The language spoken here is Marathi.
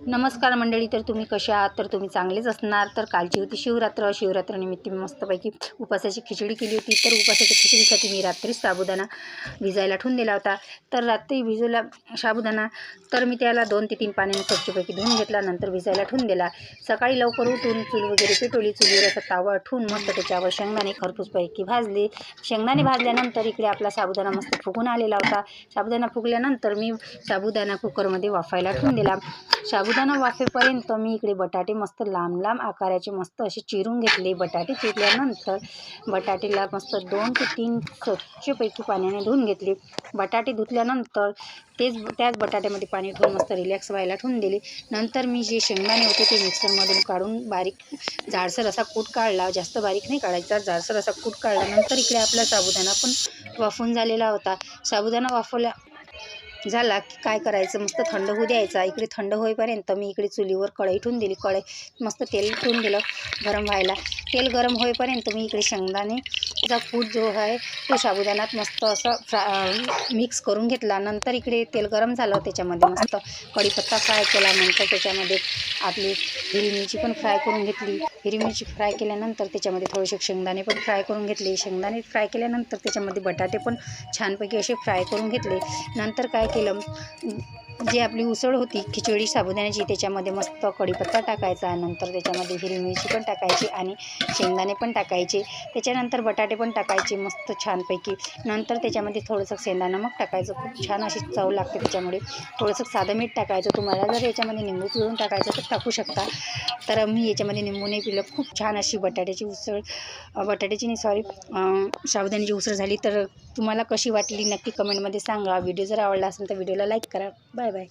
नमस्कार मंडळी, तर तुम्ही कशा आहात? तर तुम्ही चांगलेच असणार. तर कालची होती शिवरात्रीनिमित्त मी मस्तपैकी उपासाची खिचडी केली होती. तर उपासाच्या खिचडीसाठी मी रात्रीच साबुदाणा भिजायला ठेवून दिला होता. तर रात्री भिजवला साबुदाणा, तर मी त्याला 2 ते 3 पाण्याने स्वच्छपैकी धुवून घेतला, नंतर भिजायला ठेवून दिला. सकाळी लवकर उठून चूल वगैरे पेटवली, चुलीवर असा तावा ठेवून मस्त त्याच्यावर शेंगदाणे खरपूसपैकी भाजले. शेंगदाणे भाजल्यानंतर इकडे आपला साबुदाणा मस्त फुगून आलेला होता. साबुदाणा फुगल्यानंतर मी साबुदाणा कुकरमध्ये वाफायला ठेवून दिला. साबुदाणा वाफेपर्यंत मी इकडे बटाटे मस्त लांब लांब आकाराचे मस्त असे चिरून घेतले. बटाटे चिरल्यानंतर बटाटेला मस्त 2 ते 3 स्वच्छपैकी पाण्याने धुवून घेतले. बटाटे धुतल्यानंतर त्याच बटाट्यामध्ये पाणी ठेवून मस्त रिलॅक्स व्हायला ठेवून दिले. नंतर मी जे शेंगदाणे होते ते मिक्सरमधून काढून बारीक जाडसर असा कूट काढला. जास्त बारीक नाही काढायचा, जाडसर असा कूट काढला. नंतर इकडे आपला साबुदाणा पण वाफून झालेला होता. साबुदाणा वाफवला झाला की काय करायचं, मस्त थंड होऊ द्यायचा. इकडे थंड होईपर्यंत मी इकडे चुलीवर कढई ठेवून दिली. मस्त तेल ठेवून दिलं गरम व्हायला. तेल गरम होईपर्यंत मी इकडे शेंगदाणेचा कूट जो आहे तो साबुदाण्यात मस्त असं मिक्स करून घेतला. नंतर इकडे तेल गरम झालं, त्याच्यामध्ये मस्त कढीपत्ता फ्राय केला. नंतर त्याच्यामध्ये आपली हिरवी मिरची पण फ्राय करून घेतली. हिरवी मिरची फ्राय केल्यानंतर त्याच्यामध्ये थोडेसे शेंगदाणे पण फ्राय करून घेतले. शेंगदाणे फ्राय केल्यानंतर त्याच्यामध्ये बटाटे पण छानपैकी असे फ्राय करून घेतले. नंतर काय केलं, जी आपली उसळ होती खिचडी साबुदाण्याची, त्याच्यामध्ये मस्त कढीपत्ता टाकायचा. नंतर त्याच्यामध्ये हिरवी मिरची पण टाकायची आणि शेंगदाणे पण टाकायचे. त्याच्यानंतर बटाटे पण टाकायचे मस्त छानपैकी. नंतर त्याच्यामध्ये थोडंसं सेंधा नमक टाकायचं, खूप छान अशी चव लागते. त्याच्यामुळे थोडंसं साधं मीठ टाकायचं. तुम्हाला जर याच्यामध्ये निंबू पिळून टाकायचं तर टाकू शकता. तर मी याच्यामध्ये निंबू नाही पिळलं. खूप छान अशी बटाट्याची साबुदाण्याची उसळ झाली. तर तुम्हाला कशी वाटली नक्की कमेंटमध्ये सांगा. व्हिडिओ जर आवडला असेल तर व्हिडिओला लाईक करा. Bye bye.